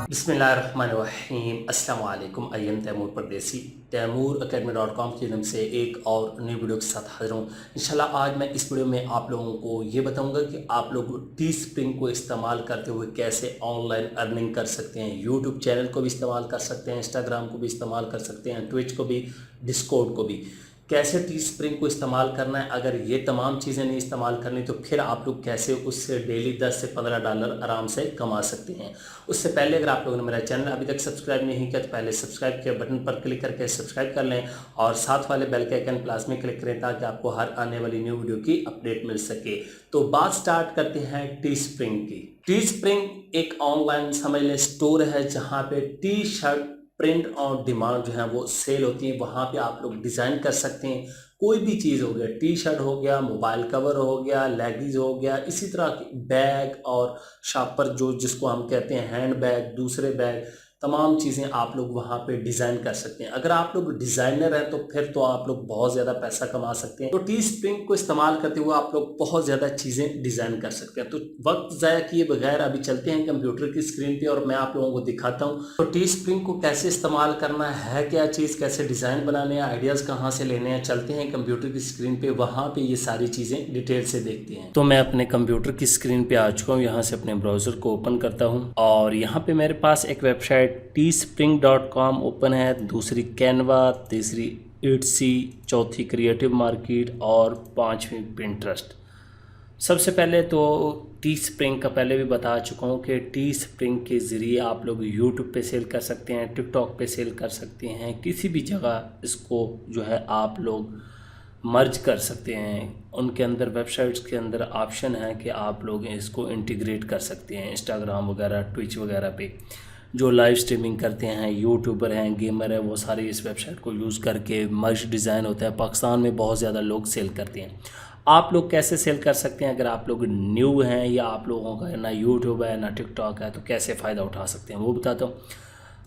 बिस्मिल्लाहिर्रहमानिर्रहीम अस्सलाम वालेकुम। आई एम तैमूर परदेसी तैमूर academy.com की तरफ से एक और नई वीडियो के साथ हाजिर हूँ। इंशाल्लाह आज मैं इस वीडियो में आप लोगों को ये बताऊंगा कि आप लोग टी स्प्रिंग को इस्तेमाल करते हुए कैसे ऑनलाइन अर्निंग कर सकते हैं। यूट्यूब चैनल को भी इस्तेमाल कर सकते हैं, इंस्टाग्राम को भी इस्तेमाल कर सकते हैं, ट्विच को भी, डिस्कॉर्ड को भी। कैसे टी स्प्रिंग को इस्तेमाल करना है, अगर ये तमाम चीज़ें नहीं इस्तेमाल करनी तो फिर आप लोग कैसे उससे डेली 10 से 15 डॉलर आराम से कमा सकते हैं। उससे पहले अगर आप लोगों ने मेरा चैनल अभी तक सब्सक्राइब नहीं किया तो पहले सब्सक्राइब के बटन पर क्लिक करके सब्सक्राइब कर लें और साथ वाले बेल के आइकन प्लस में क्लिक करें ताकि आपको हर आने वाली न्यू वीडियो की अपडेट मिल सके। तो बात स्टार्ट करते हैं टी स्प्रिंग की। टी स्प्रिंग एक ऑनलाइन समझ लें स्टोर है जहाँ पे टी शर्ट प्रिंट और डिमांड जो है वो सेल होती है। वहाँ पे आप लोग डिज़ाइन कर सकते हैं, कोई भी चीज़ हो गया, टी शर्ट हो गया, मोबाइल कवर हो गया, लेगिंग्स हो गया, इसी तरह की बैग और शॉपर जो जिसको हम कहते हैं हैंड बैग, दूसरे बैग, तमाम चीज़ें आप लोग वहाँ पे डिज़ाइन कर सकते हैं। अगर आप लोग डिज़ाइनर हैं तो फिर तो आप लोग बहुत ज़्यादा पैसा कमा सकते हैं। तो टी स्प्रिंग को इस्तेमाल करते हुए आप लोग बहुत ज़्यादा चीज़ें डिज़ाइन कर सकते हैं। तो वक्त ज़ाया किए बगैर अभी चलते हैं कंप्यूटर की स्क्रीन पे और मैं आप लोगों को दिखाता हूँ तो टी स्प्रिंग को कैसे इस्तेमाल करना है, क्या चीज़, कैसे डिज़ाइन बनाने हैं, आइडियाज़ कहाँ से लेने हैं। चलते हैं कंप्यूटर की स्क्रीन पर, वहाँ पर ये सारी चीज़ें डिटेल से देखते हैं। तो मैं अपने कंप्यूटर की स्क्रीन पर आ चुका हूँ, यहाँ से अपने ब्राउज़र को ओपन करता हूँ और यहाँ पर मेरे पास एक वेबसाइट teespring.com ओपन है, दूसरी कैनवा, तीसरी इट्सी, चौथी क्रिएटिव मार्केट और पांचवी पिंटरेस्ट। सबसे पहले तो टी स्प्रिंग का पहले भी बता चुका हूँ कि टी स्प्रिंग के ज़रिए आप लोग यूट्यूब पे सेल कर सकते हैं, टिकटॉक पे सेल कर सकते हैं, किसी भी जगह इसको जो है आप लोग मर्ज कर सकते हैं। उनके अंदर वेबसाइट्स के अंदर ऑप्शन है कि आप लोग इसको इंटीग्रेट कर सकते हैं। इंस्टाग्राम वगैरह, ट्विच वगैरह पे जो लाइव स्ट्रीमिंग करते हैं, यूट्यूबर हैं, गेमर है, वो सारे इस वेबसाइट को यूज़ करके मर्ज डिज़ाइन होता है। पाकिस्तान में बहुत ज़्यादा लोग सेल करते हैं। आप लोग कैसे सेल कर सकते हैं, अगर आप लोग न्यू हैं या आप लोगों का ना यूट्यूब है ना टिकटॉक है तो कैसे फ़ायदा उठा सकते हैं वो बताता हूँ।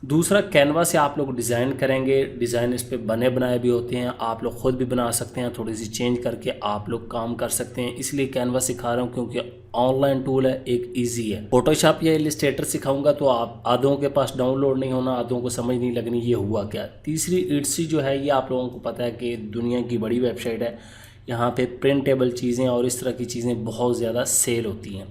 दूसरा, कैनवा से आप लोग डिज़ाइन करेंगे। डिज़ाइन इस पे बने बनाए भी होते हैं, आप लोग ख़ुद भी बना सकते हैं, थोड़ी सी चेंज करके आप लोग काम कर सकते हैं। इसलिए कैनवा सिखा रहा हूँ क्योंकि ऑनलाइन टूल है, एक इजी है। फोटोशॉप या इलस्ट्रेटर सिखाऊंगा तो आप आधों के पास डाउनलोड नहीं होना, आधों को समझ नहीं लगनी ये हुआ क्या। तीसरी, इट्सी जो है ये आप लोगों को पता है कि दुनिया की बड़ी वेबसाइट है। यहाँ पे प्रिंटेबल चीज़ें और इस तरह की चीज़ें बहुत ज़्यादा सेल होती हैं,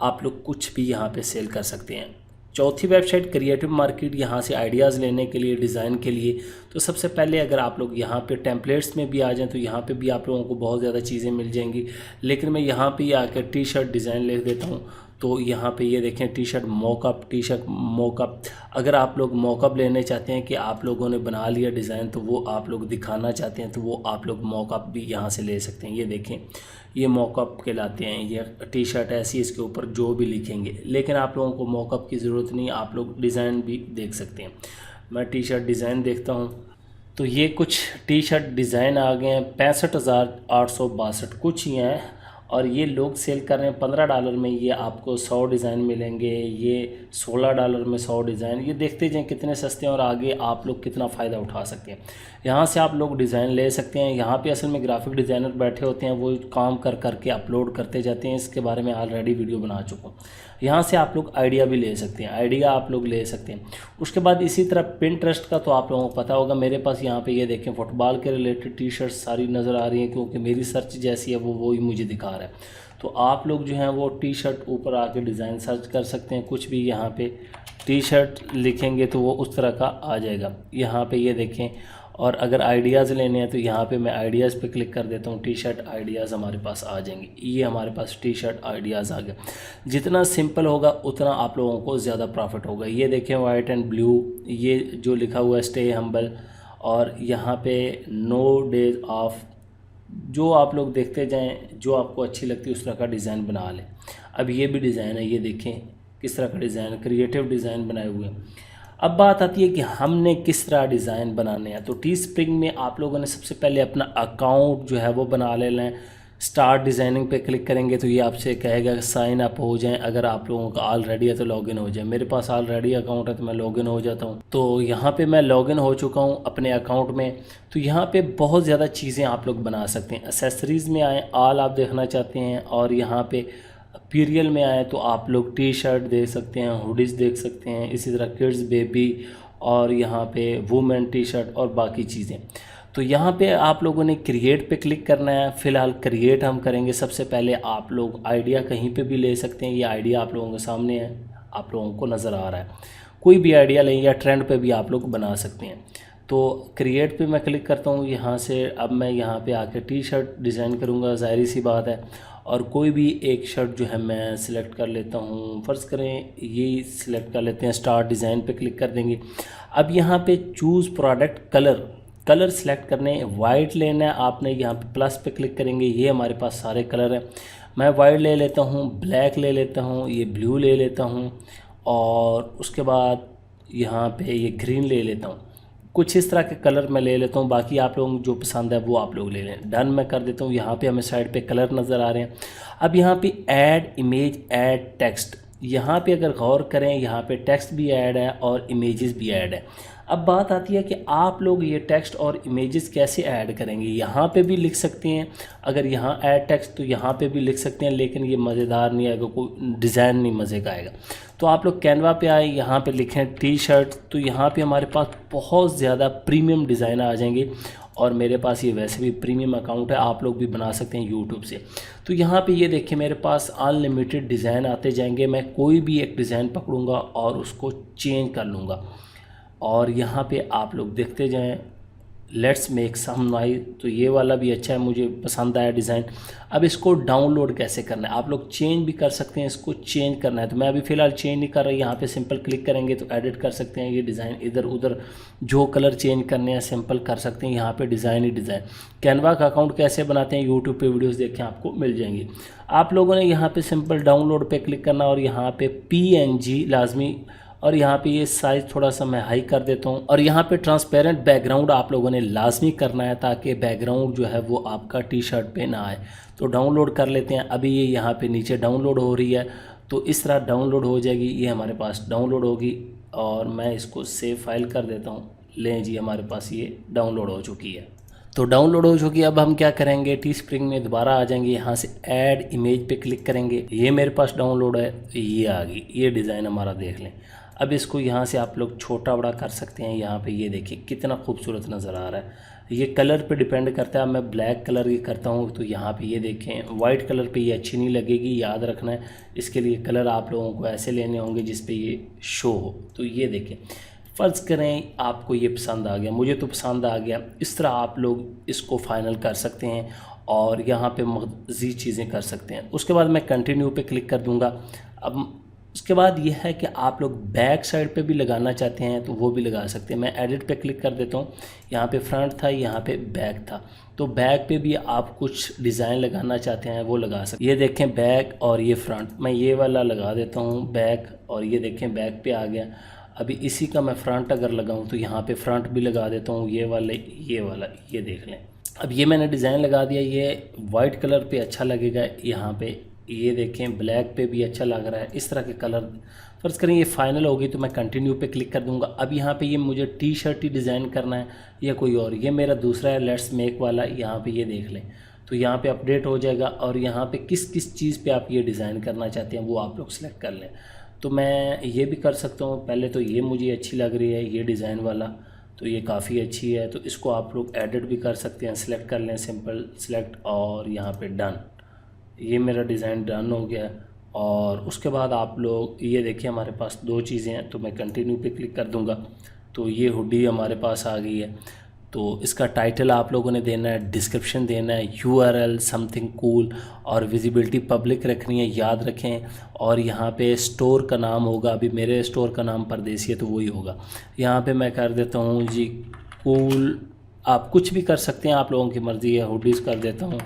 आप लोग कुछ भी यहाँ पे सेल कर सकते हैं। चौथी वेबसाइट क्रिएटिव मार्केट, यहाँ से आइडियाज़ लेने के लिए, डिज़ाइन के लिए। तो सबसे पहले अगर आप लोग यहाँ पे टेम्पलेट्स में भी आ जाएं तो यहाँ पे भी आप लोगों को बहुत ज़्यादा चीज़ें मिल जाएंगी। लेकिन मैं यहाँ पे आकर टी शर्ट डिज़ाइन लिख देता हूँ तो यहाँ पे ये देखें टी शर्ट मॉकअप। अगर आप लोग मॉकअप लेने चाहते हैं कि आप लोगों ने बना लिया डिज़ाइन तो वो आप लोग दिखाना चाहते हैं तो वो आप लोग मॉकअप भी यहाँ से ले सकते हैं। ये देखें, ये मॉकअप कहलाते हैं। ये टी शर्ट ऐसी, इसके ऊपर जो भी लिखेंगे, लेकिन आप लोगों को मॉकअप की ज़रूरत नहीं, आप लोग डिज़ाइन भी देख सकते हैं। मैं टी शर्ट डिज़ाइन देखता हूँ तो ये कुछ टी शर्ट डिज़ाइन आ गए हैं, 65,862 कुछ ही हैं और ये लोग सेल कर रहे हैं 15 डॉलर में। ये आपको 100 डिज़ाइन मिलेंगे, ये 16 डॉलर में 100 डिज़ाइन। ये देखते जाएं कितने सस्ते हैं और आगे आप लोग कितना फ़ायदा उठा सकते हैं। यहाँ से आप लोग डिज़ाइन ले सकते हैं। यहाँ पे असल में ग्राफिक डिज़ाइनर बैठे होते हैं, वो काम कर करके अपलोड करते जाते हैं। इसके बारे में ऑलरेडी वीडियो बना चुका हूँ। यहाँ से आप लोग आइडिया भी ले सकते हैं, आइडिया आप लोग ले सकते हैं। उसके बाद इसी तरह पिंटरेस्ट का तो आप लोगों को पता होगा। मेरे पास यहाँ पे ये देखें फुटबॉल के रिलेटेड टी शर्ट सारी नज़र आ रही हैं क्योंकि मेरी सर्च जैसी है वो ही मुझे दिखा रहा है। तो आप लोग जो हैं वो टी शर्ट ऊपर आके डिज़ाइन सर्च कर सकते हैं, कुछ भी यहाँ पे टी शर्ट लिखेंगे तो वो उस तरह का आ जाएगा। यहाँ पे ये देखें, और अगर आइडियाज़ लेने हैं तो यहाँ पे मैं आइडियाज़ पे क्लिक कर देता हूँ, टी शर्ट आइडियाज़ हमारे पास आ जाएंगे। ये हमारे पास टी शर्ट आइडियाज़ आ गए। जितना सिंपल होगा उतना आप लोगों को ज़्यादा प्रॉफिट होगा। ये देखें वाइट एंड ब्लू, ये जो लिखा हुआ है स्टे हम्बल, और यहाँ पे नो डेज ऑफ। जो आप लोग देखते जाएं, जो आपको अच्छी लगती है उस तरह का डिज़ाइन बना लें। अब ये भी डिज़ाइन है, ये देखें किस तरह का डिज़ाइन, क्रिएटिव डिज़ाइन बनाए हुए हैं। अब बात आती है कि हमने किस तरह डिज़ाइन बनाने हैं। तो टी स्प्रिंग में आप लोगों ने सबसे पहले अपना अकाउंट जो है वो बना लेना है। स्टार्ट डिज़ाइनिंग पे क्लिक करेंगे तो ये आपसे कहेगा कि साइन अप हो जाएं। अगर आप लोगों का ऑलरेडी है तो लॉगिन हो जाए। मेरे पास ऑलरेडी अकाउंट है तो मैं लॉगिन हो जाता हूँ। तो यहाँ पे मैं लॉगिन हो चुका हूँ अपने अकाउंट में। तो यहाँ पे बहुत ज़्यादा चीज़ें आप लोग बना सकते हैं। एसेसरीज़ में आए, ऑल आप देखना चाहते हैं और यहाँ पे पीरियल में आए तो आप लोग टी शर्ट देख सकते हैं, हुडीज़ देख सकते हैं, इसी तरह किड्स बेबी और यहाँ पे वुमेन टी शर्ट और बाकी चीज़ें। तो यहाँ पे आप लोगों ने क्रिएट पे क्लिक करना है। फ़िलहाल क्रिएट हम करेंगे। सबसे पहले आप लोग आइडिया कहीं पे भी ले सकते हैं। ये आइडिया आप लोगों के सामने है, आप लोगों को नज़र आ रहा है। कोई भी आइडिया लें या ट्रेंड पे भी आप लोग बना सकते हैं। तो क्रिएट पे मैं क्लिक करता हूँ यहाँ से। अब मैं यहाँ पे आके टी शर्ट डिज़ाइन करूँगा, ज़ाहिर सी बात है। और कोई भी एक शर्ट जो है मैं सिलेक्ट कर लेता हूँ। फ़र्ज़ करें ये सिलेक्ट कर लेते हैं, स्टार्ट डिज़ाइन पे क्लिक कर देंगे। अब यहाँ पे चूज़ प्रोडक्ट कलर सेलेक्ट करने, वाइट लेना है आपने। यहाँ पे प्लस पे क्लिक करेंगे, ये हमारे पास सारे कलर हैं। मैं वाइट ले लेता हूँ, ब्लैक ले लेता हूँ, ये ब्लू ले लेता हूँ और उसके बाद यहाँ पे ये ग्रीन ले लेता हूँ। कुछ इस तरह के कलर मैं ले लेता हूँ। बाकी आप लोगों को जो पसंद है वो आप लोग ले लें। डन मैं कर देता हूँ। यहाँ पे हमें साइड पे कलर नज़र आ रहे हैं। अब यहाँ पे ऐड इमेज, ऐड टेक्स्ट, यहाँ पे अगर गौर करें यहाँ पे टेक्स्ट भी ऐड है और इमेजेस भी ऐड है। अब बात आती है कि आप लोग ये टेक्स्ट और इमेजेस कैसे ऐड करेंगे। यहाँ पे भी लिख सकते हैं, अगर यहाँ ऐड टेक्स्ट तो यहाँ पे भी लिख सकते हैं, लेकिन ये मज़ेदार नहीं आएगा, कोई डिज़ाइन नहीं मज़े का आएगा। तो आप लोग कैनवा पे आए, यहाँ पे लिखें टी शर्ट, तो यहाँ पे हमारे पास बहुत ज़्यादा प्रीमियम डिज़ाइन आ जाएंगे। और मेरे पास ये वैसे भी प्रीमियम अकाउंट है, आप लोग भी बना सकते हैं यूट्यूब से। तो यहाँ पे ये देखिए मेरे पास अनलिमिटेड डिज़ाइन आते जाएंगे। मैं कोई भी एक डिज़ाइन पकड़ूँगा और उसको चेंज कर लूँगा और यहाँ पे आप लोग देखते जाएं। लेट्स मेक सम नॉइज़, तो ये वाला भी अच्छा है, मुझे पसंद आया डिज़ाइन। अब इसको डाउनलोड कैसे करना है, आप लोग चेंज भी कर सकते हैं। इसको चेंज करना है तो मैं अभी फ़िलहाल चेंज नहीं कर रहा। यहाँ पे सिंपल क्लिक करेंगे तो एडिट कर सकते हैं। ये डिज़ाइन इधर उधर जो कलर चेंज करने हैं सिंपल कर सकते हैं। यहाँ पे डिज़ाइन ही डिज़ाइन। कैनवा का अकाउंट कैसे बनाते हैं यूट्यूब पे वीडियोस देखें, आपको मिल जाएंगी। आप लोगों ने यहाँ पे सिंपल डाउनलोड पे क्लिक करना और यहाँ पे PNG लाजमी, और यहाँ पे ये साइज़ थोड़ा सा मैं हाई कर देता हूँ। और यहाँ पे ट्रांसपेरेंट बैकग्राउंड आप लोगों ने लाजमी करना है ताकि बैकग्राउंड जो है वो आपका टी शर्ट पे ना आए। तो डाउनलोड कर लेते हैं। अभी ये यहाँ पे नीचे डाउनलोड हो रही है, तो इस तरह डाउनलोड हो जाएगी। ये हमारे पास डाउनलोड होगी और मैं इसको सेव फाइल कर देता हूँ। लें जी, हमारे पास ये डाउनलोड हो चुकी है। तो डाउनलोड हो चुकी है। अब हम क्या करेंगे, टी स्प्रिंग में दोबारा आ जाएंगे, यहाँ से ऐड इमेज पे क्लिक करेंगे। ये मेरे पास डाउनलोड है, ये आ गई, ये डिज़ाइन हमारा देख लें। अब इसको यहाँ से आप लोग छोटा बड़ा कर सकते हैं। यहाँ पे ये देखिए कितना खूबसूरत नज़र आ रहा है। ये कलर पे डिपेंड करता है। मैं ब्लैक कलर की करता हूँ तो यहाँ पे ये देखें वाइट कलर पे ये अच्छी नहीं लगेगी, याद रखना है। इसके लिए कलर आप लोगों को ऐसे लेने होंगे जिस पे ये शो हो। तो ये देखें, फ़र्ज़ करें आपको ये पसंद आ गया, मुझे तो पसंद आ गया। इस तरह आप लोग इसको फ़ाइनल कर सकते हैं और यहाँ पे मज़ीद चीज़ें कर सकते हैं। उसके बाद मैं कंटिन्यू पे क्लिक कर दूँगा। अब उसके बाद यह है कि आप लोग बैक साइड पे भी लगाना चाहते हैं तो वो भी लगा सकते हैं। मैं एडिट पे क्लिक कर देता हूँ। यहाँ पे फ्रंट था, यहाँ पे बैक था, तो बैक पे भी आप कुछ डिज़ाइन लगाना चाहते हैं वो लगा सकते हैं। ये देखें बैक और ये फ्रंट, मैं ये वाला लगा देता हूँ बैक, और ये देखें बैक पे आ गया। अभी इसी का मैं फ्रंट अगर लगाऊँ तो यहाँ पे फ्रंट भी लगा देता हूँ, ये वाला, ये देख लें। अब ये मैंने डिज़ाइन लगा दिया। ये वाइट कलर पे अच्छा लगेगा, यहाँ पे ये देखें ब्लैक पे भी अच्छा लग रहा है। इस तरह के कलर फ़र्ज़ करें ये फ़ाइनल होगी तो मैं कंटिन्यू पे क्लिक कर दूंगा। अब यहाँ पे ये मुझे टी शर्ट ही डिज़ाइन करना है या कोई और, ये मेरा दूसरा है लेट्स मेक वाला। यहाँ पे ये देख लें तो यहाँ पे अपडेट हो जाएगा और यहाँ पे किस किस चीज़ पे आप ये डिज़ाइन करना चाहते हैं वो आप लोग सेलेक्ट कर लें। तो मैं ये भी कर सकता हूँ। पहले तो ये मुझे अच्छी लग रही है ये डिज़ाइन वाला, तो ये काफ़ी अच्छी है, तो इसको आप लोग एडिट भी कर सकते हैं। सेलेक्ट कर लें, सिंपल सेलेक्ट और यहाँ पे डन। ये मेरा डिज़ाइन डन हो गया। और उसके बाद आप लोग ये देखिए हमारे पास दो चीज़ें हैं, तो मैं कंटिन्यू पे क्लिक कर दूंगा तो ये हुडी हमारे पास आ गई है। तो इसका टाइटल आप लोगों ने देना है, डिस्क्रिप्शन देना है, URL समथिंग कूल और विजिबिलिटी पब्लिक रखनी है, याद रखें। और यहाँ पे स्टोर का नाम होगा, अभी मेरे स्टोर का नाम परदेसी है तो वही होगा। यहाँ पे मैं कर देता हूँ जी कूल, आप कुछ भी कर सकते हैं, आप लोगों की मर्ज़ी है। हुडीज़ कर देता हूँ।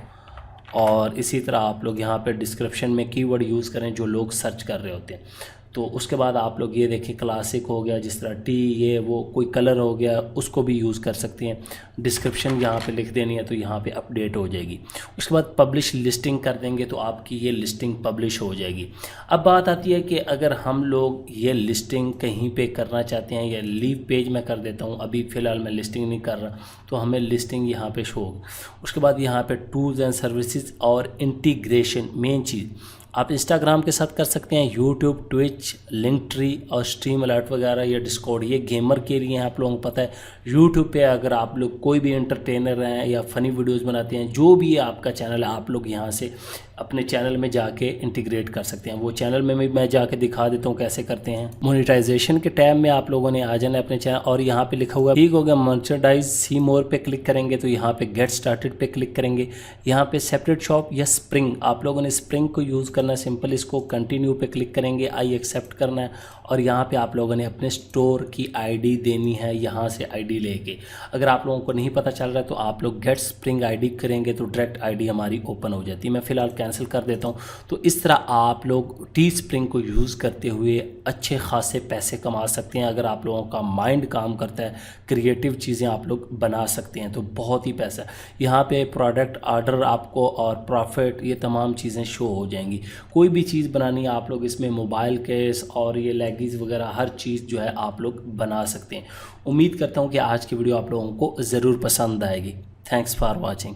और इसी तरह आप लोग यहाँ पे डिस्क्रिप्शन में कीवर्ड यूज़ करें जो लोग सर्च कर रहे होते हैं। तो उसके बाद आप लोग ये देखिए क्लासिक हो गया, जिस तरह टी ये वो कोई कलर हो गया उसको भी यूज़ कर सकते हैं। डिस्क्रिप्शन यहाँ पे लिख देनी है तो यहाँ पे अपडेट हो जाएगी। उसके बाद पब्लिश लिस्टिंग कर देंगे तो आपकी ये लिस्टिंग पब्लिश हो जाएगी। अब बात आती है कि अगर हम लोग ये लिस्टिंग कहीं पे करना चाहते हैं या लीव पेज में कर देता हूँ, अभी फ़िलहाल मैं लिस्टिंग नहीं कर रहा, तो हमें लिस्टिंग यहाँ पे शो होगी। उसके बाद यहाँ पे टूल्स एंड सर्विसेज और इंटीग्रेशन, मेन चीज़ आप इंस्टाग्राम के साथ कर सकते हैं, यूट्यूब, ट्विच, लिंकट्री और स्ट्रीम अलर्ट वगैरह या डिस्कॉर्ड, ये गेमर के लिए हैं। आप लोगों को पता है यूट्यूब पे अगर आप लोग कोई भी एंटरटेनर हैं या फ़नी वीडियोस बनाते हैं, जो भी है आपका चैनल है, आप लोग यहाँ से अपने चैनल में जाके इंटीग्रेट कर सकते हैं। वो चैनल में मैं जाके दिखा देता हूँ कैसे करते हैं। मोनेटाइजेशन के टैब में आप लोगों ने आ जाना है अपने चैनल, और यहाँ पे लिखा हुआ ठीक हो गया मर्चेंडाइज, सी मोर पे क्लिक करेंगे तो यहाँ पे गेट स्टार्टेड पे क्लिक करेंगे। यहाँ पे सेपरेट शॉप या स्प्रिंग, आप लोगों ने स्प्रिंग को यूज़ करना है। सिंपल इसको कंटिन्यू पे क्लिक करेंगे, आई एक्सेप्ट करना है, और यहाँ पे आप लोगों ने अपने स्टोर की आईडी देनी है, यहाँ से आईडी लेके। अगर आप लोगों को नहीं पता चल रहा है तो आप लोग गेट स्प्रिंग आईडी करेंगे तो डायरेक्ट आईडी हमारी ओपन हो जाती है। मैं फ़िलहाल कैंसिल कर देता हूँ। तो इस तरह आप लोग टी स्प्रिंग को यूज़ करते हुए अच्छे खासे पैसे कमा सकते हैं। अगर आप लोगों का माइंड काम करता है, क्रिएटिव चीज़ें आप लोग बना सकते हैं, तो बहुत ही पैसा। यहाँ पे प्रोडक्ट ऑर्डर आपको और प्रॉफिट, ये तमाम चीज़ें शो हो जाएंगी। कोई भी चीज़ बनानी है आप लोग इसमें मोबाइल केस और ये लेगीज़ वगैरह हर चीज़ जो है आप लोग बना सकते हैं। उम्मीद करता हूँ कि आज की वीडियो आप लोगों को ज़रूर पसंद आएगी। Thanks for watching.